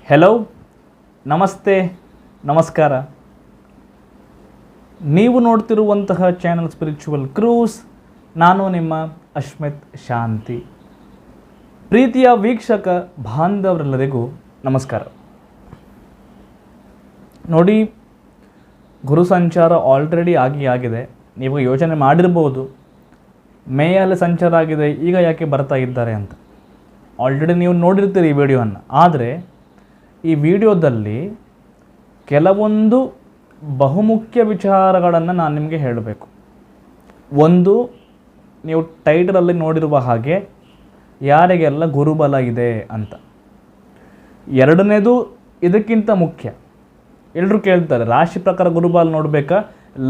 Hello, ನಮಸ್ತೆ, ನಮಸ್ಕಾರ. ನೀವು ನೋಡ್ತಿರುವಂತಹ ಚಾನಲ್ ಸ್ಪಿರಿಚುವಲ್ ಕ್ರೂಸ್. ನಾನು ನಿಮ್ಮ ಅಶ್ಮಿತ್ ಶಾಂತಿ. ಪ್ರೀತಿಯ ವೀಕ್ಷಕ ಬಾಂಧವರೆಲ್ಲರಿಗೂ ನಮಸ್ಕಾರ. ನೋಡಿ, ಗುರು ಸಂಚಾರ ಆಲ್ರೆಡಿ ಆಗಿದೆ. ನೀವು ಯೋಚನೆ ಮಾಡಿರ್ಬೋದು, ಮೇಯಲ್ಲಿ ಸಂಚಾರ ಆಗಿದೆ, ಈಗ ಯಾಕೆ ಬರ್ತಾ ಇದ್ದಾರೆ ಅಂತ. ಆಲ್ರೆಡಿ ನೀವು ನೋಡಿರ್ತೀರಿ ಈ ವಿಡಿಯೋವನ್ನು. ಆದರೆ ಈ ವಿಡಿಯೋದಲ್ಲಿ ಕೆಲವೊಂದು ಬಹುಮುಖ್ಯ ವಿಚಾರಗಳನ್ನು ನಾನು ನಿಮಗೆ ಹೇಳಬೇಕು. ಒಂದು, ನೀವು ಟೈಟಲಲ್ಲಿ ನೋಡಿರುವ ಹಾಗೆ ಯಾರಿಗೆಲ್ಲ ಗುರುಬಲ ಇದೆ ಅಂತ. ಎರಡನೇದು, ಇದಕ್ಕಿಂತ ಮುಖ್ಯ, ಎಲ್ಲರೂ ಕೇಳ್ತಾರೆ, ರಾಶಿ ಪ್ರಕಾರ ಗುರುಬಲ ನೋಡಬೇಕಾ,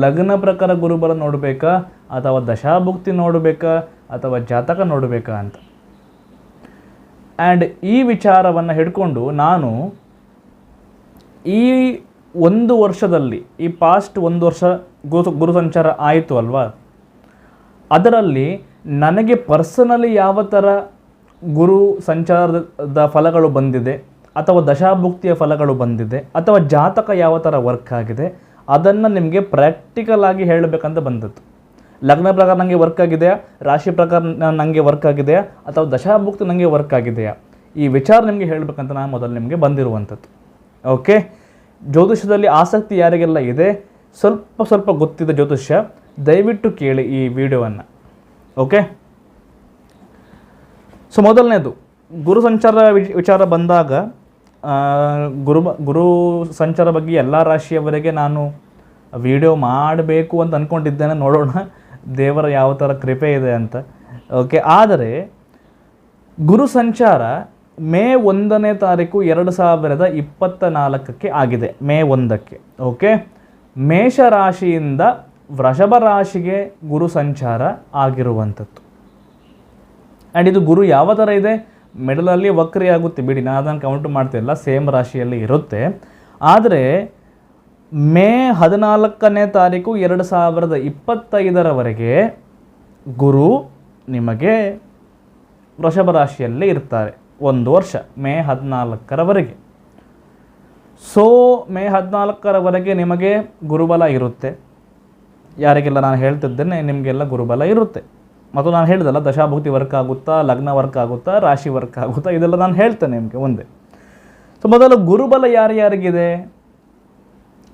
ಲಗ್ನ ಪ್ರಕಾರ ಗುರುಬಲ ನೋಡಬೇಕಾ, ಅಥವಾ ದಶಾಭುಕ್ತಿ ನೋಡಬೇಕಾ, ಅಥವಾ ಜಾತಕ ನೋಡಬೇಕಾ ಅಂತ. ಆ್ಯಂಡ್ ಈ ವಿಚಾರವನ್ನು ಹಿಡ್ಕೊಂಡು ನಾನು ಈ ಒಂದು ವರ್ಷದಲ್ಲಿ, ಈ ಪಾಸ್ಟ್ ಒಂದು ವರ್ಷ ಗುರು ಸಂಚಾರ ಆಯಿತು ಅಲ್ವಾ, ಅದರಲ್ಲಿ ನನಗೆ ಪರ್ಸನಲಿ ಯಾವ ಥರ ಗುರು ಸಂಚಾರದ ಫಲಗಳು ಬಂದಿದೆ, ಅಥವಾ ದಶಾಭುಕ್ತಿಯ ಫಲಗಳು ಬಂದಿದೆ, ಅಥವಾ ಜಾತಕ ಯಾವ ಥರ ವರ್ಕ್ ಆಗಿದೆ, ಅದನ್ನು ನಿಮಗೆ ಪ್ರಾಕ್ಟಿಕಲ್ ಆಗಿ ಹೇಳಬೇಕಂತ ಬಂದದ್ದು. ಲಗ್ನ ಪ್ರಕಾರ ನನಗೆ ವರ್ಕ್ ಆಗಿದೆಯಾ, ರಾಶಿ ಪ್ರಕಾರ ನನಗೆ ವರ್ಕ್ ಆಗಿದೆಯಾ, ಅಥವಾ ದಶಾಭುಕ್ತಿ ನನಗೆ ವರ್ಕ್ ಆಗಿದೆಯಾ, ಈ ವಿಚಾರ ನಿಮಗೆ ಹೇಳಬೇಕಂತ ನಾನು ಮೊದಲು ನಿಮಗೆ ಬಂದಿರುವಂಥದ್ದು. ಓಕೆ, ಜ್ಯೋತಿಷ್ಯದಲ್ಲಿ ಆಸಕ್ತಿ ಯಾರಿಗೆಲ್ಲ ಇದೆ, ಸ್ವಲ್ಪ ಗೊತ್ತಿದೆ ಜ್ಯೋತಿಷ್ಯ, ದಯವಿಟ್ಟು ಕೇಳಿ ಈ ವಿಡಿಯೋವನ್ನು. ಓಕೆ, ಸೊ ಮೊದಲನೇದು, ಗುರು ಸಂಚಾರ ವಿಚಾರ ಬಂದಾಗ ಗುರು ಸಂಚಾರ ಬಗ್ಗೆ ಎಲ್ಲ ರಾಶಿಯವರೆಗೆ ನಾನು ವಿಡಿಯೋ ಮಾಡಬೇಕು ಅಂತ ಅಂದ್ಕೊಂಡಿದ್ದೇನೆ. ನೋಡೋಣ ದೇವರ ಯಾವ ಥರ ಕೃಪೆ ಇದೆ ಅಂತ. ಓಕೆ, ಆದರೆ ಗುರು ಸಂಚಾರ ಮೇ 1ನೇ ತಾರೀಕು 2024 ಆಗಿದೆ. ಮೇ 1ಕ್ಕೆ. ಓಕೆ, ಮೇಷರಾಶಿಯಿಂದ ವೃಷಭ ರಾಶಿಗೆ ಗುರು ಸಂಚಾರ ಆಗಿರುವಂಥದ್ದು. ಆ್ಯಂಡ್ ಇದು ಗುರು ಯಾವ ಥರ ಇದೆ, ಮಿಡಲಲ್ಲಿ ವಕ್ರಿ ಆಗುತ್ತೆ ಬಿಡಿ, ನಾನು ಅದನ್ನು ಕೌಂಟ್ ಮಾಡ್ತಿಲ್ಲ, ಸೇಮ್ ರಾಶಿಯಲ್ಲಿ ಇರುತ್ತೆ. ಆದರೆ ಮೇ 14ನೇ ತಾರೀಕು 2025ರವರೆಗೆ ಗುರು ನಿಮಗೆ ವೃಷಭ ರಾಶಿಯಲ್ಲಿ ಇರ್ತಾರೆ, ಒಂದು ವರ್ಷ, ಮೇ 14ರವರೆಗೆ. ಸೊ ಮೇ 14ರವರೆಗೆ ನಿಮಗೆ ಗುರುಬಲ ಇರುತ್ತೆ. ಯಾರಿಗೆಲ್ಲ ನಾನು ಹೇಳ್ತಿದ್ದೇನೆ, ನಿಮಗೆಲ್ಲ ಗುರುಬಲ ಇರುತ್ತೆ. ಮತ್ತು ನಾನು ಹೇಳಿದಲ್ಲ, ದಶಾಭುಕ್ತಿ ವರ್ಕ್ ಆಗುತ್ತಾ, ಲಗ್ನ ವರ್ಕ್ ಆಗುತ್ತಾ, ರಾಶಿ ವರ್ಕ್ ಆಗುತ್ತಾ, ಇದೆಲ್ಲ ನಾನು ಹೇಳ್ತೇನೆ ನಿಮಗೆ ಮುಂದೆ. ಸೊ ಮೊದಲು ಗುರುಬಲ ಯಾರ್ಯಾರಿಗಿದೆ,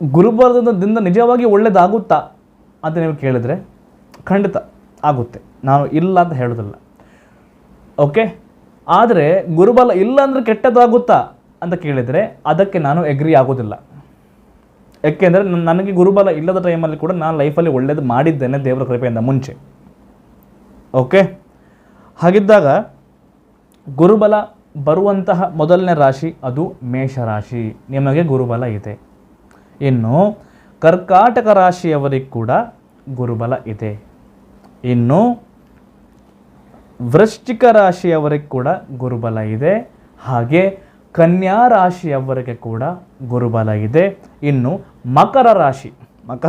ಗುರುಬಲದಿಂದ ನಿಜವಾಗಿ ಒಳ್ಳೆಯದಾಗುತ್ತಾ ಅಂತ ನೀವು ಕೇಳಿದರೆ ಖಂಡಿತ ಆಗುತ್ತೆ, ನಾನು ಇಲ್ಲ ಅಂತ ಹೇಳೋದಿಲ್ಲ. ಓಕೆ, ಆದರೆ ಗುರುಬಲ ಇಲ್ಲ ಅಂದರೆ ಕೆಟ್ಟದಾಗುತ್ತಾ ಅಂತ ಕೇಳಿದರೆ ಅದಕ್ಕೆ ನಾನು ಎಗ್ರಿ ಆಗೋದಿಲ್ಲ. ಯಾಕೆಂದರೆ ನನಗೆ ಗುರುಬಲ ಇಲ್ಲದ ಟೈಮಲ್ಲಿ ಕೂಡ ನಾನು ಲೈಫಲ್ಲಿ ಒಳ್ಳೇದು ಮಾಡಿದ್ದೇನೆ ದೇವರ ಕೃಪೆಯಿಂದ ಮುಂಚೆ. ಓಕೆ, ಹಾಗಿದ್ದಾಗ ಗುರುಬಲ ಬರುವಂತಹ ಮೊದಲನೇ ರಾಶಿ ಅದು ಮೇಷರಾಶಿ, ನಿಮಗೆ ಗುರುಬಲ ಇದೆ. ಇನ್ನು ಕರ್ಕಾಟಕ ರಾಶಿಯವರಿಗೆ ಕೂಡ ಗುರುಬಲ ಇದೆ. ಇನ್ನು ವೃಶ್ಚಿಕ ರಾಶಿಯವರಿಗೆ ಕೂಡ ಗುರುಬಲ ಇದೆ. ಹಾಗೆ ಕನ್ಯಾ ರಾಶಿಯವರಿಗೆ ಕೂಡ ಗುರುಬಲ ಇದೆ. ಇನ್ನು ಮಕರ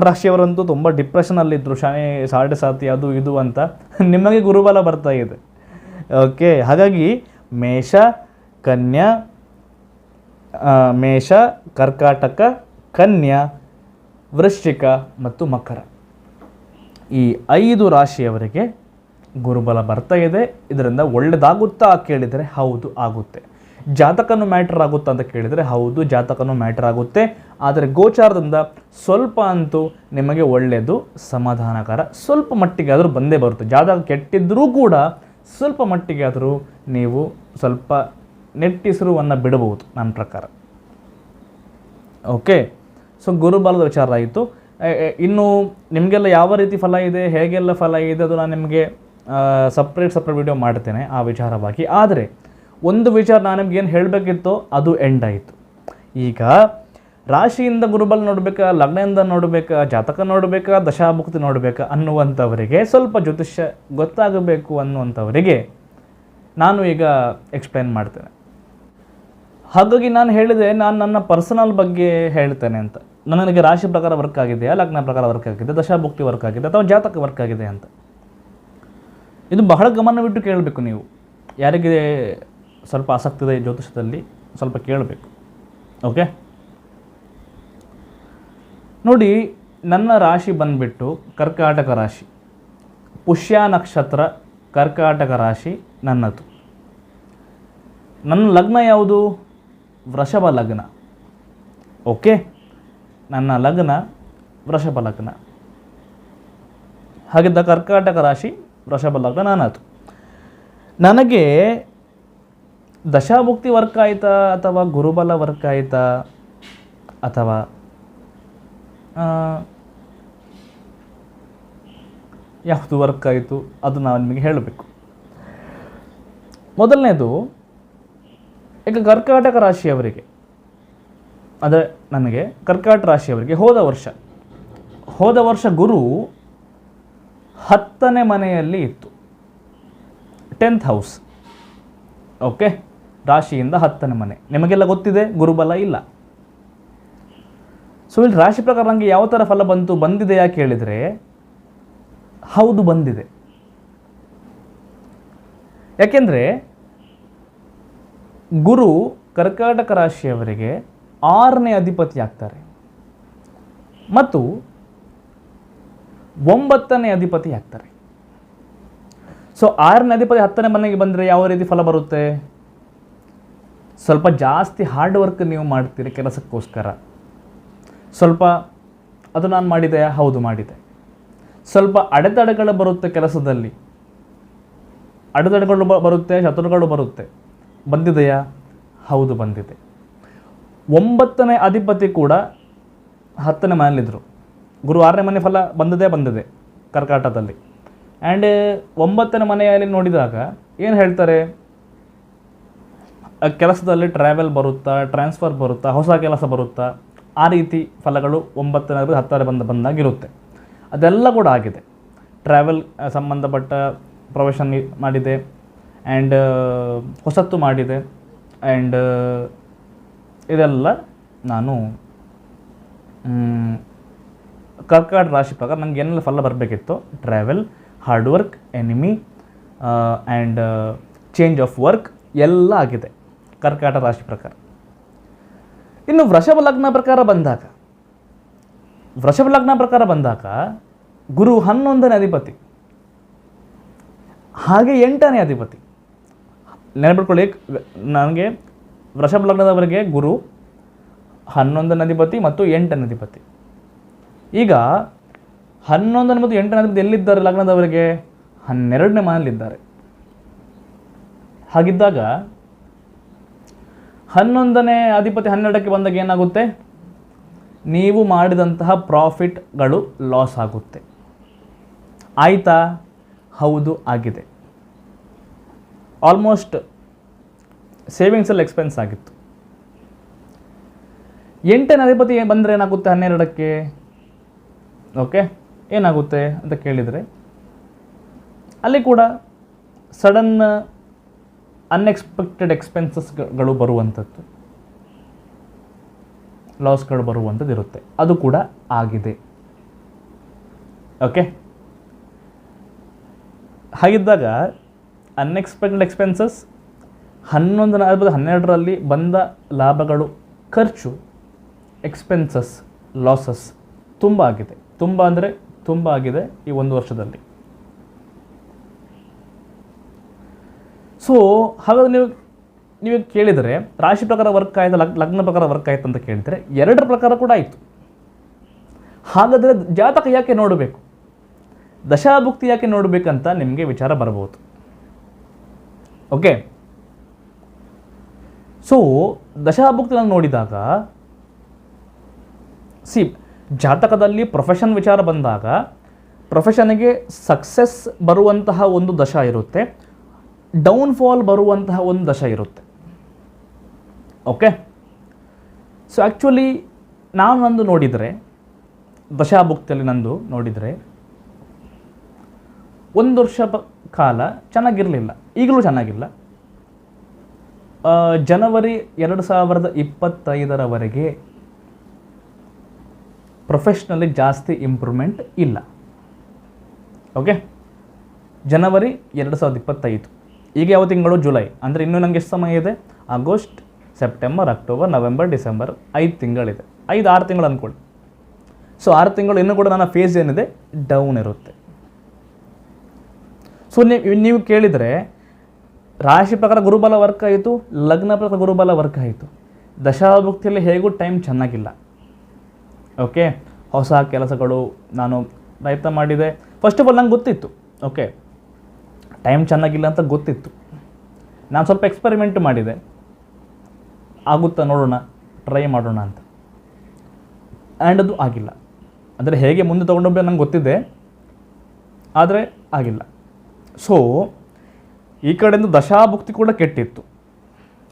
ರಾಶಿಯವರಂತೂ ತುಂಬ ಡಿಪ್ರೆಷನಲ್ಲಿದ್ದರು, ಸಾಡೆ ಸಾತಿ ಅದು ಇದು ಅಂತ, ನಿಮಗೆ ಗುರುಬಲ ಬರ್ತಾ ಇದೆ. ಓಕೆ, ಹಾಗಾಗಿ ಮೇಷ, ಕರ್ಕಾಟಕ, ಕನ್ಯಾ, ವೃಶ್ಚಿಕ ಮತ್ತು ಮಕರ, ಈ 5 ರಾಶಿಯವರಿಗೆ ಗುರುಬಲ ಬರ್ತಾ ಇದೆ. ಇದರಿಂದ ಒಳ್ಳೆಯದಾಗುತ್ತಾ ಕೇಳಿದರೆ ಹೌದು ಆಗುತ್ತೆ. ಜಾತಕನೂ ಮ್ಯಾಟರ್ ಆಗುತ್ತಾ ಅಂತ ಕೇಳಿದರೆ ಹೌದು, ಜಾತಕನೂ ಮ್ಯಾಟರ್ ಆಗುತ್ತೆ. ಆದರೆ ಗೋಚಾರದಿಂದ ಸ್ವಲ್ಪ ಅಂತೂ ನಿಮಗೆ ಒಳ್ಳೆಯದು, ಸಮಾಧಾನಕರ, ಸ್ವಲ್ಪ ಮಟ್ಟಿಗೆ ಆದರೂ ಬಂದೇ ಬರುತ್ತೆ. ಜಾತಕ ಕೆಟ್ಟಿದ್ದರೂ ಕೂಡ ಸ್ವಲ್ಪ ಮಟ್ಟಿಗೆ ಆದರೂ ನೀವು ಸ್ವಲ್ಪ ನೆಟ್ಟಿಸಿರುವನ್ನು ಬಿಡಬಹುದು ನನ್ನ ಪ್ರಕಾರ. ಓಕೆ, ಸೊ ಗುರುಬಲದ ವಿಚಾರ ಆಯಿತು. ಇನ್ನು ನಿಮಗೆಲ್ಲ ಯಾವ ರೀತಿ ಫಲ ಇದೆ, ಹೇಗೆಲ್ಲ ಫಲ ಇದೆ, ಅದು ನಾನು ನಿಮಗೆ ಸಪ್ರೇಟ್ ವಿಡಿಯೋ ಮಾಡ್ತೇನೆ ಆ ವಿಚಾರವಾಗಿ. ಆದರೆ ಒಂದು ವಿಚಾರ ನಾನು ನಿಮ್ಗೆ ಏನು ಹೇಳಬೇಕಿತ್ತೋ ಅದು ಎಂಡ್ ಆಯಿತು. ಈಗ ರಾಶಿಯಿಂದ ಗುರುಬಲ ನೋಡಬೇಕಾ, ಲಗ್ನದಿಂದ ನೋಡಬೇಕಾ, ಜಾತಕ ನೋಡಬೇಕಾ, ದಶಾಭುಕ್ತಿ ನೋಡಬೇಕಾ ಅನ್ನುವಂಥವರಿಗೆ, ಸ್ವಲ್ಪ ಜ್ಯೋತಿಷ್ಯ ಗೊತ್ತಾಗಬೇಕು ಅನ್ನುವಂಥವರಿಗೆ ನಾನು ಈಗ ಎಕ್ಸ್ಪ್ಲೇನ್ ಮಾಡ್ತೇನೆ. ಹಾಗಾಗಿ ನಾನು ಹೇಳಿದೆ, ನಾನು ನನ್ನ ಪರ್ಸನಲ್ ಬಗ್ಗೆ ಹೇಳ್ತೇನೆ ಅಂತ. ನನಗೆ ರಾಶಿ ಪ್ರಕಾರ ವರ್ಕ್ ಆಗಿದೆಯಾ, ಲಗ್ನ ಪ್ರಕಾರ ವರ್ಕ್ ಆಗಿದೆ, ದಶಾಭುಕ್ತಿ ವರ್ಕ್ ಆಗಿದೆ, ಅಥವಾ ಜಾತಕ ವರ್ಕ್ ಆಗಿದೆ ಅಂತ. ಇದು ಬಹಳ ಗಮನವಿಟ್ಟು ಕೇಳಬೇಕು ನೀವು. ಯಾರಿಗೆ ಸ್ವಲ್ಪ ಆಸಕ್ತಿ ಇದೆ ಜ್ಯೋತಿಷದಲ್ಲಿ ಸ್ವಲ್ಪ ಕೇಳಬೇಕು. ಓಕೆ, ನೋಡಿ ನನ್ನ ರಾಶಿ ಬಂದುಬಿಟ್ಟು ಕರ್ಕಾಟಕ ರಾಶಿ, ಪುಷ್ಯ ನಕ್ಷತ್ರ, ಕರ್ಕಾಟಕ ರಾಶಿ ನನ್ನದು. ನನ್ನ ಲಗ್ನ ಯಾವುದು? ವೃಷಭ ಲಗ್ನ. ಓಕೆ, ನನ್ನ ಲಗ್ನ ವೃಷಭ ಲಗ್ನ. ಹಾಗಿದ್ದ ಕರ್ಕಾಟಕ ರಾಶಿ ವೃಷಭ ಲಗ್ನ ನನ್ನದು. ನನಗೆ ದಶಾಭುಕ್ತಿ ವರ್ಕ್ ಆಯಿತಾ ಅಥವಾ ಗುರುಬಲ ವರ್ಕ್ ಆಯಿತಾ ಅಥವಾ ಯಾವುದು ವರ್ಕ್ ಆಯಿತು ಅದು ನಾನು ನಿಮಗೆ ಹೇಳಬೇಕು. ಮೊದಲನೇದು, ಈಗ ಕರ್ಕಾಟಕ ರಾಶಿಯವರಿಗೆ, ಅಂದರೆ ನನಗೆ ಕರ್ಕಾಟಕ ರಾಶಿಯವರಿಗೆ ಹೋದ ವರ್ಷ ಗುರು 10ನೇ ಮನೆಯಲ್ಲಿ ಇತ್ತು, 10th ಹೌಸ್. ಓಕೆ, ರಾಶಿಯಿಂದ 10ನೇ ಮನೆ. ನಿಮಗೆಲ್ಲ ಗೊತ್ತಿದೆ ಗುರುಬಲ ಇಲ್ಲ. ಸೊ ಇಲ್ಲಿ ರಾಶಿ ಪ್ರಕಾರ ನನಗೆ ಯಾವ ಥರ ಫಲ ಬಂದಿದೆ ಯಾಕೆ ಹೇಳಿದರೆ, ಹೌದು ಬಂದಿದೆ. ಯಾಕೆಂದರೆ ಗುರು ಕರ್ಕಾಟಕ ರಾಶಿಯವರಿಗೆ 6ನೇ ಅಧಿಪತಿ ಆಗ್ತಾರೆ ಮತ್ತು 9ನೇ ಅಧಿಪತಿ ಆಗ್ತಾರೆ. ಸೊ 6ನೇ ಅಧಿಪತಿ 10ನೇ ಮನೆಗೆ ಬಂದರೆ ಯಾವ ರೀತಿ ಫಲ ಬರುತ್ತೆ? ಸ್ವಲ್ಪ ಜಾಸ್ತಿ ಹಾರ್ಡ್ ವರ್ಕ್ ನೀವು ಮಾಡ್ತೀರಿ ಕೆಲಸಕ್ಕೋಸ್ಕರ. ಸ್ವಲ್ಪ ಅದು ನಾನು ಮಾಡಿದೆಯಾ? ಹೌದು ಮಾಡಿದೆ. ಸ್ವಲ್ಪ ಅಡೆತಡೆಗಳು ಬರುತ್ತೆ ಕೆಲಸದಲ್ಲಿ, ಅಡೆತಡೆಗಳು ಬರುತ್ತೆ, ಶತ್ರುಗಳು ಬರುತ್ತೆ. ಬಂದಿದೆಯಾ? ಹೌದು ಬಂದಿದೆ. 9ನೇ ಅಧಿಪತಿ ಕೂಡ 10ನೇ ಮನೆಯಲ್ಲಿದ್ದರು. ಗುರು 6ನೇ ಮನೆ ಫಲ ಬಂದಿದೆ ಕರ್ಕಾಟಕದಲ್ಲಿ. ಆ್ಯಂಡ್ 9ನೇ ಮನೆಯಲ್ಲಿ ನೋಡಿದಾಗ ಏನು ಹೇಳ್ತಾರೆ, ಕೆಲಸದಲ್ಲಿ ಟ್ರಾವೆಲ್ ಬರುತ್ತಾ, ಟ್ರಾನ್ಸ್ಫರ್ ಬರುತ್ತಾ, ಹೊಸ ಕೆಲಸ ಬರುತ್ತಾ, ಆ ರೀತಿ ಫಲಗಳು 9ನೇ 10ನೇ ಬಂದಾಗಿರುತ್ತೆ. ಅದೆಲ್ಲ ಕೂಡ ಆಗಿದೆ. ಟ್ರಾವೆಲ್ ಸಂಬಂಧಪಟ್ಟ ಪ್ರೊಫೆಷನ್ ಮಾಡಿದೆ, ಆ್ಯಂಡ್ ಹೊಸತ್ತು ಮಾಡಿದೆ, ಆ್ಯಂಡ್ ಇದೆಲ್ಲ ನಾನು ಕರ್ಕಾಟಕ ರಾಶಿ ಪ್ರಕಾರ ನನಗೆ ಏನೆಲ್ಲ ಫಲ ಬರಬೇಕಿತ್ತು, travel, hard work, enemy and change of work ಎಲ್ಲ ಆಗಿದೆ ಕರ್ಕಾಟಕ ರಾಶಿ ಪ್ರಕಾರ. ಇನ್ನು ವೃಷಭ ಲಗ್ನ ಪ್ರಕಾರ ಬಂದಾಗ ಗುರು 11ನೇ ಅಧಿಪತಿ, ಹಾಗೆ 8ನೇ ಅಧಿಪತಿ. ನೆನಪಿಟ್ಕೊಳ್ಳಿ, ನನಗೆ ವೃಷಭ ಲಗ್ನದವರೆಗೆ ಗುರು 11ನೇ ಅಧಿಪತಿ ಮತ್ತು 8ನೇ ಅಧಿಪತಿ. ಈಗ 11ನೇ ಮತ್ತು 8ನೇ ಅಧಿಪತಿ ಎಲ್ಲಿದ್ದಾರೆ ಲಗ್ನದವರೆಗೆ? 12ನೇ ಮನೆಯಲ್ಲಿದ್ದಾರೆ. ಹಾಗಿದ್ದಾಗ 11ನೇ ಅಧಿಪತಿ 12ಕ್ಕೆ ಬಂದಾಗ ಏನಾಗುತ್ತೆ? ನೀವು ಮಾಡಿದಂತಹ ಪ್ರಾಫಿಟ್ಗಳು ಲಾಸ್ ಆಗುತ್ತೆ. ಆಯಿತಾ? ಹೌದು ಆಗಿದೆ. ಆಲ್ಮೋಸ್ಟ್ ಸೇವಿಂಗ್ಸಲ್ಲಿ ಎಕ್ಸ್ಪೆನ್ಸ್ ಆಗಿತ್ತು. 8ನೇ ಅಧಿಪತಿ ಬಂದರೆ ಏನಾಗುತ್ತೆ 12ಕ್ಕೆ? ಓಕೆ, ಏನಾಗುತ್ತೆ ಅಂತ ಕೇಳಿದರೆ ಅಲ್ಲಿ ಕೂಡ ಸಡನ್ ಅನ್ಎಕ್ಸ್ಪೆಕ್ಟೆಡ್ ಎಕ್ಸ್ಪೆನ್ಸಸ್ಗಳು ಬರುವಂಥದ್ದು, ಲಾಸ್ಗಳು ಬರುವಂಥದ್ದು ಇರುತ್ತೆ. ಅದು ಕೂಡ ಆಗಿದೆ. ಓಕೆ, ಹಾಗಿದ್ದಾಗ ಅನ್ಎಕ್ಸ್ಪೆಕ್ಟೆಡ್ ಎಕ್ಸ್ಪೆನ್ಸಸ್, 12ರಲ್ಲಿ ಬಂದ ಲಾಭಗಳು, ಖರ್ಚು, ಎಕ್ಸ್ಪೆನ್ಸಸ್, ಲಾಸಸ್ ತುಂಬ ಆಗಿದೆ. ತುಂಬ ಅಂದರೆ ತುಂಬ ಆಗಿದೆ ಈ ಒಂದು ವರ್ಷದಲ್ಲಿ. ಸೊ ಹಾಗಾದ್ರೆ ನೀವು ಕೇಳಿದರೆ ರಾಶಿ ಪ್ರಕಾರ ವರ್ಕ್ ಆಯಿತು, ಲಗ್ನ ಪ್ರಕಾರ ವರ್ಕ್ ಆಯಿತು ಅಂತ ಕೇಳಿದರೆ 2 ಪ್ರಕಾರ ಕೂಡ ಆಯಿತು. ಹಾಗಾದರೆ ಜಾತಕ ಯಾಕೆ ನೋಡಬೇಕು, ದಶಾಭುಕ್ತಿ ಯಾಕೆ ನೋಡಬೇಕಂತ ನಿಮಗೆ ವಿಚಾರ ಬರಬಹುದು. ಓಕೆ, ಸೊ ದಶಾಭುಕ್ತಿಯನ್ನು ನೋಡಿದಾಗ ಜಾತಕದಲ್ಲಿ ಪ್ರೊಫೆಷನ್ ವಿಚಾರ ಬಂದಾಗ ಪ್ರೊಫೆಷನ್ಗೆ ಸಕ್ಸಸ್ ಬರುವಂತಹ ಒಂದು ದಶ ಇರುತ್ತೆ, ಡೌನ್ಫಾಲ್ ಬರುವಂತಹ ಒಂದು ದಶ ಇರುತ್ತೆ. ಓಕೆ, ಸೊ ಆ್ಯಕ್ಚುಲಿ ನಂದು ನೋಡಿದರೆ, ದಶಾಭುಕ್ತಿಯಲ್ಲಿ ನೋಡಿದರೆ 1 ವರ್ಷ ಕಾಲ ಚೆನ್ನಾಗಿರಲಿಲ್ಲ, ಈಗಲೂ ಚೆನ್ನಾಗಿಲ್ಲ. ಜನವರಿ 2025ರವರೆಗೆ ಪ್ರೊಫೆಷ್ನಲ್ಲಿ ಜಾಸ್ತಿ ಇಂಪ್ರೂವ್ಮೆಂಟ್ ಇಲ್ಲ. ಓಕೆ, ಜನವರಿ 2025, ಈಗ ಯಾವ ತಿಂಗಳು? ಜುಲೈ. ಅಂದರೆ ಇನ್ನೂ ನನಗೆ ಎಷ್ಟು ಸಮಯ ಇದೆ? August, September, October, November, December 5 ತಿಂಗಳಿದೆ. 5-6 ತಿಂಗಳು ಅಂದ್ಕೊಳ್ಳಿ. ಸೊ 6 ತಿಂಗಳು ಇನ್ನೂ ಕೂಡ ನನ್ನ ಫೇಸ್ ಏನಿದೆ ಡೌನ್ ಇರುತ್ತೆ. ಸೊ ನೀವು ಕೇಳಿದರೆ ರಾಶಿ ಪ್ರಕಾರ ಗುರುಬಲ ವರ್ಕ್ ಆಯಿತು, ಲಗ್ನ ಪ್ರಕಾರ ಗುರುಬಲ ವರ್ಕ್ ಆಯಿತು, ದಶಾಭುಕ್ತಿಯಲ್ಲಿ ಹೇಗೂ ಟೈಮ್ ಚೆನ್ನಾಗಿಲ್ಲ. ಓಕೆ, ಹೊಸ ಕೆಲಸಗಳು ನಾನು ಪ್ರಯತ್ನ ಮಾಡಿದೆ. ಫಸ್ಟ್ ಆಫ್ ಆಲ್ ನಂಗೆ ಗೊತ್ತಿತ್ತು, ಓಕೆ ಟೈಮ್ ಚೆನ್ನಾಗಿಲ್ಲ ಅಂತ ಗೊತ್ತಿತ್ತು. ನಾನು ಸ್ವಲ್ಪ ಎಕ್ಸ್ಪೆರಿಮೆಂಟ್ ಮಾಡಿದೆ, ಆಗುತ್ತಾ ನೋಡೋಣ, ಟ್ರೈ ಮಾಡೋಣ ಅಂತ. ಆ್ಯಂಡ್ ಅದು ಆಗಿಲ್ಲ. ಅಂದರೆ ಹೇಗೆ ಮುಂದೆ ತೊಗೊಂಡೋಗ್ಬೇಕು ನಂಗೆ ಗೊತ್ತಿದೆ, ಆದರೆ ಆಗಿಲ್ಲ. ಸೊ ಈ ಕಡೆಯಿಂದ ದಶಾಭುಕ್ತಿ ಕೂಡ ಕೆಟ್ಟಿತ್ತು.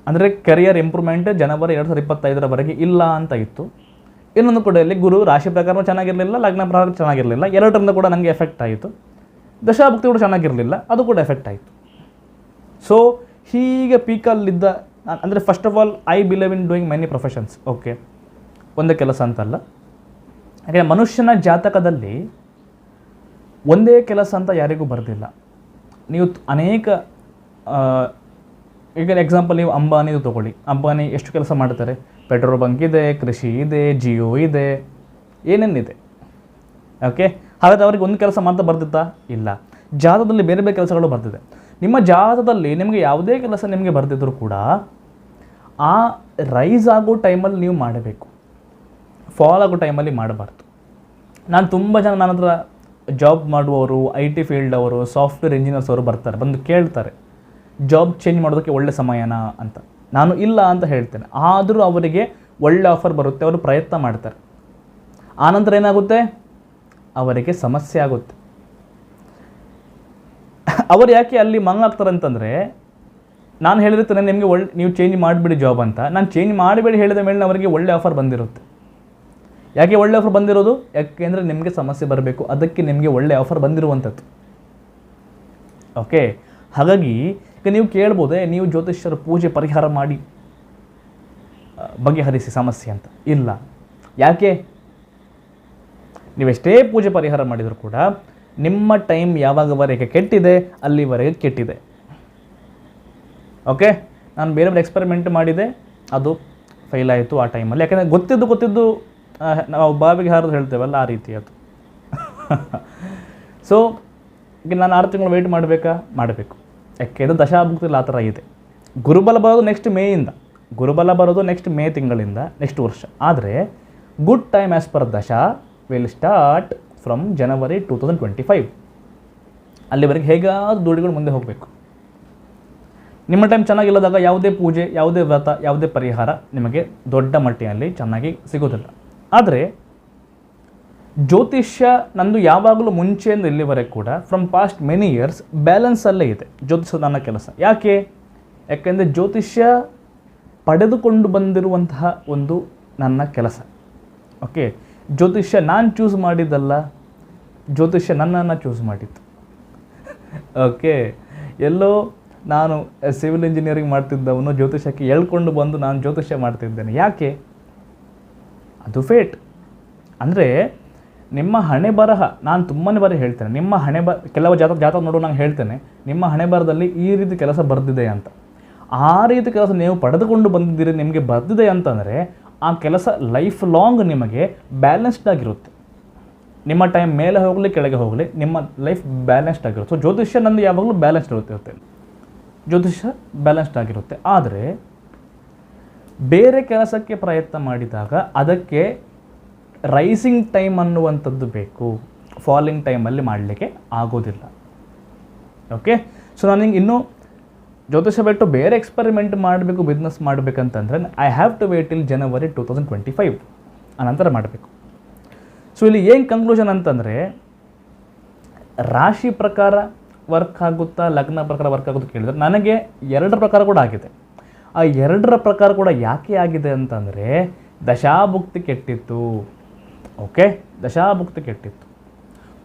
ಅಂದರೆ ಕೆರಿಯರ್ ಇಂಪ್ರೂವ್ಮೆಂಟ್ ಜನವರಿ 2025 ಇಲ್ಲ ಅಂತ ಇತ್ತು. ಇನ್ನೊಂದು ಕಡೆಯಲ್ಲಿ ಗುರು ರಾಶಿ ಪ್ರಕಾರನೂ ಚೆನ್ನಾಗಿರಲಿಲ್ಲ, ಲಗ್ನ ಪ್ರಕಾರ ಚೆನ್ನಾಗಿರಲಿಲ್ಲ. ಎರಡರಿಂದ ಕೂಡ ನನಗೆ ಎಫೆಕ್ಟ್ ಆಯಿತು. ದಶಾಭುಕ್ತಿ ಕೂಡ ಚೆನ್ನಾಗಿರಲಿಲ್ಲ, ಅದು ಕೂಡ ಎಫೆಕ್ಟ್ ಆಯಿತು. ಸೊ ಹೀಗೆ ಪೀಕಲ್ಲಿದ್ದ ಅಂದರೆ first of all I believe in doing many professions. Okay, ಒಂದೇ ಕೆಲಸ ಅಂತಲ್ಲ. ಯಾಕೆಂದರೆ ಮನುಷ್ಯನ ಜಾತಕದಲ್ಲಿ ಒಂದೇ ಕೆಲಸ ಅಂತ ಯಾರಿಗೂ ಬರೆದಿಲ್ಲ. ನೀವು ಅನೇಕ ಈಗ ಎಕ್ಸಾಂಪಲ್ ನೀವು ಅಂಬಾನಿದು ತೊಗೊಳ್ಳಿ. ಅಂಬಾನಿ ಎಷ್ಟು ಕೆಲಸ ಮಾಡ್ತಾರೆ? ಪೆಟ್ರೋಲ್ ಬಂಕ್ ಇದೆ, ಕೃಷಿ ಇದೆ, ಜಿಯೋ ಇದೆ, ಏನೇನಿದೆ. ಓಕೆ, ಹಾಗಾದರೆ ಅವ್ರಿಗೆ ಒಂದು ಕೆಲಸ ಮಾತ್ರ ಬರ್ದಿತ್ತಾ? ಇಲ್ಲ. ಜಾತಕದಲ್ಲಿ ಬೇರೆ ಬೇರೆ ಕೆಲಸಗಳು ಬರ್ತಿದೆ. ನಿಮ್ಮ ಜಾತಕದಲ್ಲಿ ನಿಮಗೆ ಯಾವುದೇ ಕೆಲಸ ನಿಮಗೆ ಬರ್ದಿದ್ದರೂ ಕೂಡ ಆ ರೈಸ್ ಆಗೋ ಟೈಮಲ್ಲಿ ನೀವು ಮಾಡಬೇಕು, ಫಾಲ್ ಆಗೋ ಟೈಮಲ್ಲಿ ಮಾಡಬಾರ್ದು. ನಾನು ತುಂಬ ಜನ ನನ್ನ ಹತ್ರ ಜಾಬ್ ಮಾಡುವವರು, IT ಫೀಲ್ಡ್ ಅವರು, ಸಾಫ್ಟ್ವೇರ್ ಇಂಜಿನಿಯರ್ಸ್ ಅವರು ಬರ್ತಾರೆ, ಬಂದು ಕೇಳ್ತಾರೆ ಜಾಬ್ ಚೇಂಜ್ ಮಾಡೋದಕ್ಕೆ ಒಳ್ಳೆ ಸಮಯನಾ ಅಂತ. ನಾನು ಇಲ್ಲ ಅಂತ ಹೇಳ್ತೇನೆ. ಆದರೂ ಅವರಿಗೆ ಒಳ್ಳೆ ಆಫರ್ ಬರುತ್ತೆ, ಅವರು ಪ್ರಯತ್ನ ಮಾಡ್ತಾರೆ. ಆನಂತರ ಏನಾಗುತ್ತೆ? ಅವರಿಗೆ ಸಮಸ್ಯೆ ಆಗುತ್ತೆ. ಅವರು ಯಾಕೆ ಅಲ್ಲಿ ಮಂಗಾಗ್ತಾರೆ ಅಂತಂದರೆ, ನಾನು ಹೇಳಿರ್ತೇನೆ ನಿಮಗೆ ನೀವು ಚೇಂಜ್ ಮಾಡಿಬಿಡಿ ಜಾಬ್ ಅಂತ. ನಾನು ಚೇಂಜ್ ಮಾಡಿಬಿಡಿ ಹೇಳಿದ ಮೇಲೆ ಅವರಿಗೆ ಒಳ್ಳೆ ಆಫರ್ ಬಂದಿರುತ್ತೆ. ಯಾಕೆ ಒಳ್ಳೆ ಆಫರ್ ಬಂದಿರೋದು? ಯಾಕೆಂದರೆ ನಿಮಗೆ ಸಮಸ್ಯೆ ಬರಬೇಕು, ಅದಕ್ಕೆ ನಿಮಗೆ ಒಳ್ಳೆ ಆಫರ್ ಬಂದಿರುವಂಥದ್ದು. ಓಕೆ, ಹಾಗಾಗಿ ಈಗ ನೀವು ಕೇಳ್ಬೋದೆ ನೀವು ಜ್ಯೋತಿಷ್ಯರ ಪೂಜೆ ಪರಿಹಾರ ಮಾಡಿ ಬಗೆಹರಿಸಿ ಸಮಸ್ಯೆ ಅಂತ. ಇಲ್ಲ. ಯಾಕೆ? ನೀವೆಷ್ಟೇ ಪೂಜೆ ಪರಿಹಾರ ಮಾಡಿದರೂ ಕೂಡ ನಿಮ್ಮ ಟೈಮ್ ಯಾವಾಗವರೆಗೆ ಕೆಟ್ಟಿದೆ ಅಲ್ಲಿವರೆಗೆ ಕೆಟ್ಟಿದೆ. ಓಕೆ, ನಾನು ಬೇರೆ ಎಕ್ಸ್ಪೆರಿಮೆಂಟ್ ಮಾಡಿದೆ, ಅದು ಫೇಲ್ ಆಯಿತು ಆ ಟೈಮಲ್ಲಿ. ಯಾಕೆಂದರೆ ಗೊತ್ತಿದ್ದು ನಾವು ಬಾವಿಗೆ ಹಾರೋದು ಹೇಳ್ತೇವಲ್ಲ, ಆ ರೀತಿ ಅದು. ಸೊ ಈಗ ನಾನು 6 ತಿಂಗಳು ವೆಯ್ಟ್ ಮಾಡಬೇಕಾ? ಮಾಡಬೇಕು. ಯಾಕೆಂದರೆ ದಶಾಭುಕ್ತಿಯಲ್ಲಿ ಆ ಥರ ಇದೆ. ಗುರುಬಲ ಬರೋದು ನೆಕ್ಸ್ಟ್ ಮೇಯಿಂದ, ಗುರುಬಲ ಬರೋದು ನೆಕ್ಸ್ಟ್ ಮೇ ತಿಂಗಳಿಂದ ನೆಕ್ಸ್ಟ್ ವರ್ಷ. ಆದರೆ good time as per dasha will start from January 2025. ಅಲ್ಲಿವರೆಗೆ ಹೇಗಾದರೂ ದುಡಿಗಳು ಮುಂದೆ ಹೋಗಬೇಕು. ನಿಮ್ಮ ಟೈಮ್ ಚೆನ್ನಾಗಿಲ್ಲದಾಗ ಯಾವುದೇ ಪೂಜೆ, ಯಾವುದೇ ವ್ರತ, ಯಾವುದೇ ಪರಿಹಾರ ನಿಮಗೆ ದೊಡ್ಡ ಮಟ್ಟಿನಲ್ಲಿ ಚೆನ್ನಾಗಿ ಸಿಗೋದಿಲ್ಲ. ಆದರೆ ಜ್ಯೋತಿಷ್ಯ ನಂದು ಯಾವಾಗಲೂ ಮುಂಚೆಯಿಂದ ಇಲ್ಲಿವರೆಗೆ ಕೂಡ ಫ್ರಮ್ ಪಾಸ್ಟ್ ಮೆನಿ ಇಯರ್ಸ್ ಬ್ಯಾಲೆನ್ಸಲ್ಲೇ ಇದೆ ಜ್ಯೋತಿಷ್ಯ ನನ್ನ ಕೆಲಸ. ಯಾಕೆ? ಯಾಕೆಂದರೆ ಜ್ಯೋತಿಷ್ಯ ಪಡೆದುಕೊಂಡು ಬಂದಿರುವಂತಹ ಒಂದು ನನ್ನ ಕೆಲಸ. ಓಕೆ, ಜ್ಯೋತಿಷ್ಯ ನಾನು ಚೂಸ್ ಮಾಡಿದ್ದಲ್ಲ, ಜ್ಯೋತಿಷ್ಯ ನನ್ನನ್ನು ಚೂಸ್ ಮಾಡಿತ್ತು. ಓಕೆ, ಎಲ್ಲೋ ನಾನು ಸಿವಿಲ್ ಇಂಜಿನಿಯರಿಂಗ್ ಮಾಡ್ತಿದ್ದವನು ಜ್ಯೋತಿಷ್ಯಕ್ಕೆ ಹೇಳ್ಕೊಂಡು ಬಂದು ನಾನು ಜ್ಯೋತಿಷ್ಯ ಮಾಡ್ತಿದ್ದೇನೆ. ಯಾಕೆ? ಅದು ಫೇಟ್. ಅಂದರೆ ನಿಮ್ಮ ಹಣೆ ಬರಹ, ನಾನು ತುಂಬಾ ಬಾರಿ ಹೇಳ್ತೇನೆ, ನಿಮ್ಮ ಹಣೆ ಕೆಲವು ಜಾತಕ ನೋಡು ನಾನು ಹೇಳ್ತೇನೆ, ನಿಮ್ಮ ಹಣೆ ಬರದಲ್ಲಿ ಈ ರೀತಿ ಕೆಲಸ ಬರೆದಿದೆ ಅಂತ. ಆ ರೀತಿ ಕೆಲಸ ನೀವು ಪಡೆದುಕೊಂಡು ಬಂದಿದ್ದೀರಿ, ನಿಮಗೆ ಬರ್ದಿದೆ ಅಂತಂದರೆ ಆ ಕೆಲಸ ಲೈಫ್ ಲಾಂಗ್ ನಿಮಗೆ ಬ್ಯಾಲೆನ್ಸ್ಡ್ ಆಗಿರುತ್ತೆ. ನಿಮ್ಮ ಟೈಮ್ ಮೇಲೆ ಹೋಗಲಿ ಕೆಳಗೆ ಹೋಗಲಿ ನಿಮ್ಮ ಲೈಫ್ ಬ್ಯಾಲೆನ್ಸ್ಡ್ ಆಗಿರುತ್ತೆ. ಸೊ ಜ್ಯೋತಿಷ್ಯ ನಂದು ಯಾವಾಗಲೂ ಬ್ಯಾಲೆನ್ಸ್ಡ್ ಇರುತ್ತೆ, ಜ್ಯೋತಿಷ್ಯ ಬ್ಯಾಲೆನ್ಸ್ಡ್ ಆಗಿರುತ್ತೆ. ಆದರೆ ಬೇರೆ ಕೆಲಸಕ್ಕೆ ಪ್ರಯತ್ನ ಮಾಡಿದಾಗ ಅದಕ್ಕೆ ರೈಸಿಂಗ್ ಟೈಮ್ ಅನ್ನುವಂಥದ್ದು ಬೇಕು, ಫಾಲಿಂಗ್ ಟೈಮಲ್ಲಿ ಮಾಡಲಿಕ್ಕೆ ಆಗೋದಿಲ್ಲ. ಓಕೆ, ಸೊ ನನಗೆ ಇನ್ನೂ ಜ್ಯೋತಿಷ್ಯ ಬಿಟ್ಟು ಬೇರೆ ಎಕ್ಸ್ಪೆರಿಮೆಂಟ್ ಮಾಡಬೇಕು, ಬಿಸ್ನೆಸ್ ಮಾಡಬೇಕಂತಂದರೆ I have to wait till January 2025 ಅನಂತರ ಮಾಡಬೇಕು. ಸೊ ಇಲ್ಲಿ ಏನು ಕನ್ಕ್ಲೂಷನ್ ಅಂತಂದರೆ, ರಾಶಿ ಪ್ರಕಾರ ವರ್ಕ್ ಆಗುತ್ತಾ, ಲಗ್ನ ಪ್ರಕಾರ ವರ್ಕ್ ಆಗುತ್ತಾ ಕೇಳಿದರೆ ನನಗೆ 2 ಪ್ರಕಾರ ಕೂಡ ಆಗಿದೆ. ಆ 2 ಪ್ರಕಾರ ಕೂಡ ಯಾಕೆ ಆಗಿದೆ ಅಂತಂದರೆ ದಶಾಭುಕ್ತಿ ಕೆಟ್ಟಿತ್ತು. ಓಕೆ, ದಶಾಭುಕ್ತಿ ಕೆಟ್ಟಿತ್ತು.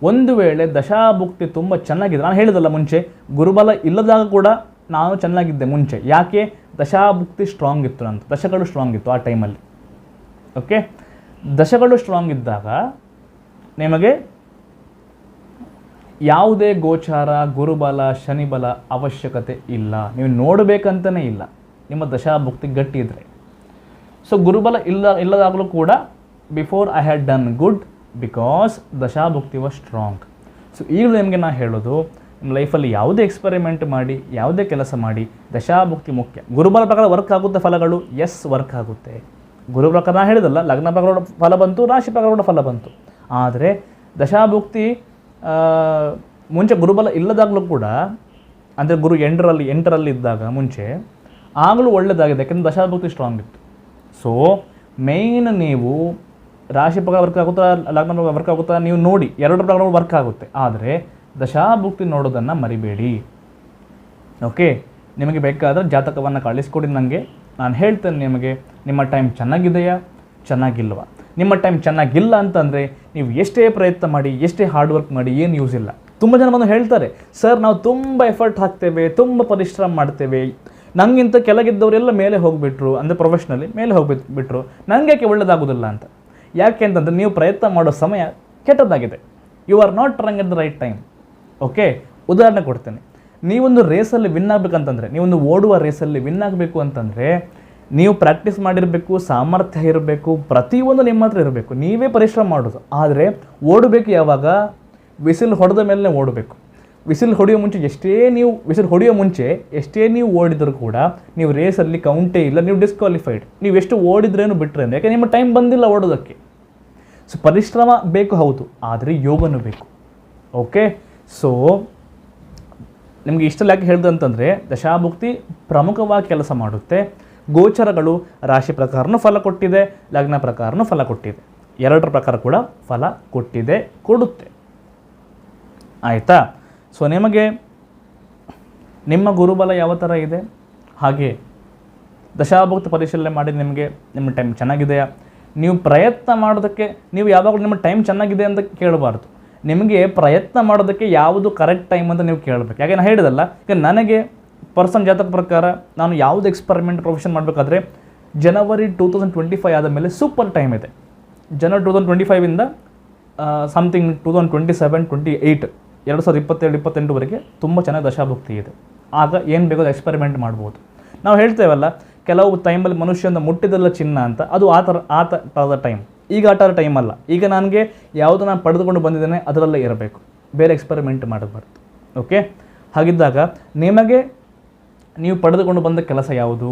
ಒಂದು ವೇಳೆ ದಶಾಭುಕ್ತಿ ತುಂಬ ಚೆನ್ನಾಗಿದೆ, ನಾನು ಹೇಳಿದಲ್ಲ ಮುಂಚೆ ಗುರುಬಲ ಇಲ್ಲದಾಗ ಕೂಡ ನಾನು ಚೆನ್ನಾಗಿದ್ದೆ ಮುಂಚೆ. ಯಾಕೆ? ದಶಾಭುಕ್ತಿ ಸ್ಟ್ರಾಂಗ್ ಇತ್ತು, ನಂತ ದಶಗಳು ಸ್ಟ್ರಾಂಗ್ ಇತ್ತು ಆ ಟೈಮಲ್ಲಿ. ಓಕೆ, ದಶಗಳು ಸ್ಟ್ರಾಂಗ್ ಇದ್ದಾಗ ನಿಮಗೆ ಯಾವುದೇ ಗೋಚಾರ, ಗುರುಬಲ, ಶನಿಬಲ ಅವಶ್ಯಕತೆ ಇಲ್ಲ, ನೀವು ನೋಡಬೇಕಂತಲೇ ಇಲ್ಲ. ನಿಮ್ಮ ದಶಾಭುಕ್ತಿ ಗಟ್ಟಿ ಇದ್ದರೆ ಸೊ ಗುರುಬಲ ಇಲ್ಲದಾಗಲೂ ಕೂಡ before I had done good because dashabhukti was strong. So ಈಗಲೂ ನಿಮಗೆ ನಾನು ಹೇಳೋದು, ನಿಮ್ಮ ಲೈಫಲ್ಲಿ ಯಾವುದೇ ಎಕ್ಸ್ಪೆರಿಮೆಂಟ್ ಮಾಡಿ, ಯಾವುದೇ ಕೆಲಸ ಮಾಡಿ, ದಶಾಭುಕ್ತಿ ಮುಖ್ಯ. ಗುರುಬಲ ಪ್ರಕಾರ ವರ್ಕ್ ಆಗುತ್ತೆ ಫಲಗಳು, ಎಸ್ ವರ್ಕ್ ಆಗುತ್ತೆ. ಗುರು ಪ್ರಕಾರ ನಾನು ಹೇಳಿದಲ್ಲ, ಲಗ್ನ ಪ್ರಕಾರ ಫಲ ಬಂತು, ರಾಶಿ ಪ್ರಕಾರ ಫಲ ಬಂತು. ಆದರೆ ದಶಾಭುಕ್ತಿ ಮುಂಚೆ ಗುರುಬಲ ಇಲ್ಲದಾಗಲೂ ಕೂಡ, ಅಂದರೆ ಗುರು ಎಂಟರಲ್ಲಿ ಇದ್ದಾಗ ಮುಂಚೆ ಆಗಲೂ ಒಳ್ಳೆಯದಾಗಿದೆ, ಯಾಕೆಂದರೆ ದಶಾಭುಕ್ತಿ ಸ್ಟ್ರಾಂಗ್ ಇತ್ತು. ಸೊ ಮೇಯ್ನ್ ನೀವು ರಾಶಿ ಪ್ರಕಾರ ವರ್ಕ್ ಆಗುತ್ತಾ, ಲಗ್ನ ಪ್ರಕಾರ ವರ್ಕ್ ಆಗುತ್ತಾ ನೀವು ನೋಡಿ, ಎರಡರ ಪ್ರಕಾರ ವರ್ಕ್ ಆಗುತ್ತೆ. ಆದರೆ ದಶಾಭುಕ್ತಿ ನೋಡೋದನ್ನು ಮರಿಬೇಡಿ. ಓಕೆ, ನಿಮಗೆ ಬೇಕಾದರೆ ಜಾತಕವನ್ನು ಕಳಿಸ್ಕೊಡಿ ನನಗೆ, ನಾನು ಹೇಳ್ತೇನೆ ನಿಮಗೆ ನಿಮ್ಮ ಟೈಮ್ ಚೆನ್ನಾಗಿದೆಯಾ ಚೆನ್ನಾಗಿಲ್ವಾ. ನಿಮ್ಮ ಟೈಮ್ ಚೆನ್ನಾಗಿಲ್ಲ ಅಂತಂದರೆ ನೀವು ಎಷ್ಟೇ ಪ್ರಯತ್ನ ಮಾಡಿ, ಎಷ್ಟೇ ಹಾರ್ಡ್ ವರ್ಕ್ ಮಾಡಿ, ಏನು ಯೂಸ್ ಇಲ್ಲ. ತುಂಬ ಜನ ಬಂದು ಹೇಳ್ತಾರೆ, ಸರ್ ನಾವು ತುಂಬ ಎಫರ್ಟ್ ಹಾಕ್ತೇವೆ, ತುಂಬ ಪರಿಶ್ರಮ ಮಾಡ್ತೇವೆ, ನನಗಿಂತ ಕೆಳಗಿದ್ದವರೆಲ್ಲ ಮೇಲೆ ಹೋಗಿಬಿಟ್ರು, ಅಂದರೆ ಪ್ರೊಫೆಷ್ನಲಿ ಮೇಲೆ ಹೋಗಿಬಿಟ್ರು, ನನಗೆ ಯಾಕೆ ಒಳ್ಳೆಯದಾಗೋದಿಲ್ಲ ಅಂತ. ಯಾಕೆ ಅಂತಂದರೆ ನೀವು ಪ್ರಯತ್ನ ಮಾಡೋ ಸಮಯ ಕೆಟ್ಟದ್ದಾಗಿದೆ. You are not running at the right time. Okay, ಉದಾಹರಣೆ ಕೊಡ್ತೇನೆ. ನೀವೊಂದು ರೇಸಲ್ಲಿ ವಿನ್ ಆಗಬೇಕಂತಂದರೆ, ನೀವೊಂದು ಓಡುವ ರೇಸಲ್ಲಿ ವಿನ್ ಆಗಬೇಕು ಅಂತಂದರೆ ನೀವು ಪ್ರಾಕ್ಟೀಸ್ ಮಾಡಿರಬೇಕು, ಸಾಮರ್ಥ್ಯ ಇರಬೇಕು, ಪ್ರತಿಯೊಂದು ನಿಮ್ಮ ಹತ್ರ ಇರಬೇಕು, ನೀವೇ ಪರಿಶ್ರಮ ಮಾಡೋದು. ಆದರೆ ಓಡಬೇಕು ಯಾವಾಗ? ವಿಸಿಲ್ ಹೊಡೆದ ಮೇಲೆ ಓಡಬೇಕು. ವಿಸಿಲ್ ಹೊಡೆಯೋ ಮುಂಚೆ ಎಷ್ಟೇ ನೀವು ಓಡಿದರೂ ಕೂಡ ನೀವು ರೇಸಲ್ಲಿ ಕೌಂಟೇ ಇಲ್ಲ, ನೀವು ಡಿಸ್ಕ್ವಾಲಿಫೈಡ್. ನೀವು ಎಷ್ಟು ಓಡಿದ್ರೇನು ಬಿಟ್ಟರೆ, ಯಾಕೆ ನಿಮ್ಮ ಟೈಮ್ ಬಂದಿಲ್ಲ ಓಡೋದಕ್ಕೆ. ಸೊ ಪರಿಶ್ರಮ ಬೇಕು ಹೌದು, ಆದರೆ ಯೋಗನೂ ಬೇಕು. ಓಕೆ, ಸೊ ನಿಮಗೆ ಇಷ್ಟೆಲ್ಲ ಯಾಕೆ ಹೇಳಿದೆ ಅಂತಂದರೆ, ದಶಾಭುಕ್ತಿ ಪ್ರಮುಖವಾಗಿ ಕೆಲಸ ಮಾಡುತ್ತೆ. ಗೋಚರಗಳು ರಾಶಿ ಪ್ರಕಾರನೂ ಫಲ ಕೊಟ್ಟಿದೆ, ಲಗ್ನ ಪ್ರಕಾರನೂ ಫಲ ಕೊಟ್ಟಿದೆ, ಎರಡರ ಪ್ರಕಾರ ಕೂಡ ಫಲ ಕೊಡುತ್ತೆ. ಆಯಿತಾ? ಸೊ ನಿಮಗೆ ನಿಮ್ಮ ಗುರುಬಲ ಯಾವ ಥರ ಇದೆ, ಹಾಗೆ ದಶಾಭುಕ್ತಿ ಪರಿಶೀಲನೆ ಮಾಡಿ ನಿಮ್ಮ ಟೈಮ್ ಚೆನ್ನಾಗಿದೆಯಾ. ನೀವು ಪ್ರಯತ್ನ ಮಾಡೋದಕ್ಕೆ ನೀವು ಯಾವಾಗಲೂ ನಿಮ್ಮ ಟೈಮ್ ಚೆನ್ನಾಗಿದೆ ಅಂತ ಕೇಳಬಾರ್ದು. ನಿಮಗೆ ಪ್ರಯತ್ನ ಮಾಡೋದಕ್ಕೆ ಯಾವುದು ಕರೆಕ್ಟ್ ಟೈಮ್ ಅಂತ ನೀವು ಕೇಳಬೇಕು. ಯಾಕೆ ನಾನು ಹೇಳಿದಲ್ಲ, ಈಗ ನನಗೆ ಪರ್ಸನ್ ಜಾತಕ ಪ್ರಕಾರ ನಾನು ಯಾವುದು ಎಕ್ಸ್ಪೆರಿಮೆಂಟ್ ಪ್ರೊಫೆಷನ್ ಮಾಡಬೇಕಾದ್ರೆ ಜನವರಿ 2025 ಆದ ಮೇಲೆ ಸೂಪರ್ ಟೈಮ್ ಇದೆ. ಜನವರಿ 2025ಇಂದ ಸಮಥಿಂಗ್ 2027-28 2027-28ವರೆಗೆ ತುಂಬ ಚೆನ್ನಾಗಿ ದಶಾಭುಕ್ತಿ ಇದೆ. ಆಗ ಏನು ಬೇಕೋ ಎಕ್ಸ್ಪೆರಿಮೆಂಟ್ ಮಾಡ್ಬೋದು. ನಾವು ಹೇಳ್ತೇವಲ್ಲ, ಕೆಲವು ಟೈಮಲ್ಲಿ ಮನುಷ್ಯನ ಮುಟ್ಟಿದೆಲ್ಲ ಚಿನ್ನ ಅಂತ, ಅದು ಆ ಥರದ ಟೈಮ್. ಈಗ ಆ ಥರ ಟೈಮ್ ಅಲ್ಲ. ಈಗ ನನಗೆ ಯಾವುದು ನಾನು ಪಡೆದುಕೊಂಡು ಬಂದಿದ್ದೇನೆ ಅದರಲ್ಲೇ ಇರಬೇಕು, ಬೇರೆ ಎಕ್ಸ್ಪೆರಿಮೆಂಟ್ ಮಾಡಬಾರ್ದು. ಓಕೆ, ಹಾಗಿದ್ದಾಗ ನಿಮಗೆ ನೀವು ಪಡೆದುಕೊಂಡು ಬಂದ ಕೆಲಸ ಯಾವುದು,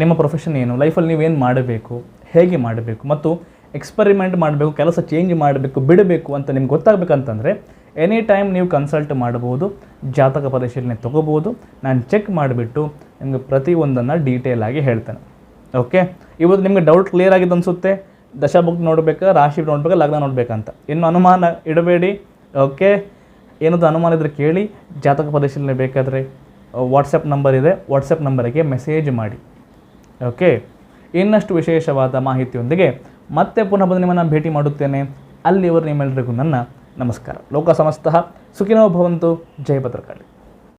ನಿಮ್ಮ ಪ್ರೊಫೆಷನ್ ಏನು, ಲೈಫಲ್ಲಿ ನೀವೇನು ಮಾಡಬೇಕು, ಹೇಗೆ ಮಾಡಬೇಕು, ಮತ್ತು ಎಕ್ಸ್ಪೆರಿಮೆಂಟ್ ಮಾಡಬೇಕು, ಕೆಲಸ ಚೇಂಜ್ ಮಾಡಬೇಕು, ಬಿಡಬೇಕು ಅಂತ ನಿಮ್ಗೆ ಗೊತ್ತಾಗಬೇಕಂತಂದರೆ ಎನಿ ಟೈಮ್ ನೀವು ಕನ್ಸಲ್ಟ್ ಮಾಡ್ಬೋದು, ಜಾತಕ ಪರಿಶೀಲನೆ ತೊಗೋಬೋದು. ನಾನು ಚೆಕ್ ಮಾಡಿಬಿಟ್ಟು ನಿಮಗೆ ಪ್ರತಿಯೊಂದನ್ನು ಡೀಟೇಲ್ ಆಗಿ ಹೇಳ್ತೇನೆ. ಓಕೆ, ಇವತ್ತು ನಿಮಗೆ ಡೌಟ್ ಕ್ಲಿಯರ್ ಆಗಿದೆ ಅನಿಸುತ್ತೆ. ದಶಾಭುಕ್ತಿ ನೋಡಬೇಕಾ, ರಾಶಿ ನೋಡಬೇಕಾ, ಲಗ್ನ ನೋಡಬೇಕಂತ ಇನ್ನು ಅನುಮಾನ ಇಡಬೇಡಿ. ಓಕೆ, ಏನಾದರೂ ಅನುಮಾನ ಇದ್ದರೆ ಕೇಳಿ. ಜಾತಕ ಪರಿಶೀಲನೆ ಬೇಕಾದರೆ ವಾಟ್ಸಪ್ ನಂಬರ್ ಇದೆ, ವಾಟ್ಸಪ್ ನಂಬರಿಗೆ ಮೆಸೇಜ್ ಮಾಡಿ. ಓಕೆ, ಇನ್ನಷ್ಟು ವಿಶೇಷವಾದ ಮಾಹಿತಿಯೊಂದಿಗೆ ಮತ್ತೆ ಪುನಃ ಬಂದು ನಿಮ್ಮನ್ನು ಭೇಟಿ ಮಾಡುತ್ತೇನೆ. ಅಲ್ಲಿವರು ನಿಮ್ಮೆಲ್ಲರಿಗೂ ನನ್ನ ನಮಸ್ಕಾರ. ಲೋಕ ಸಮಸ್ತಃ ಸುಖಿನೋ ಭವಂತು. ಜೈ ಭದ್ರಕಾಳಿ.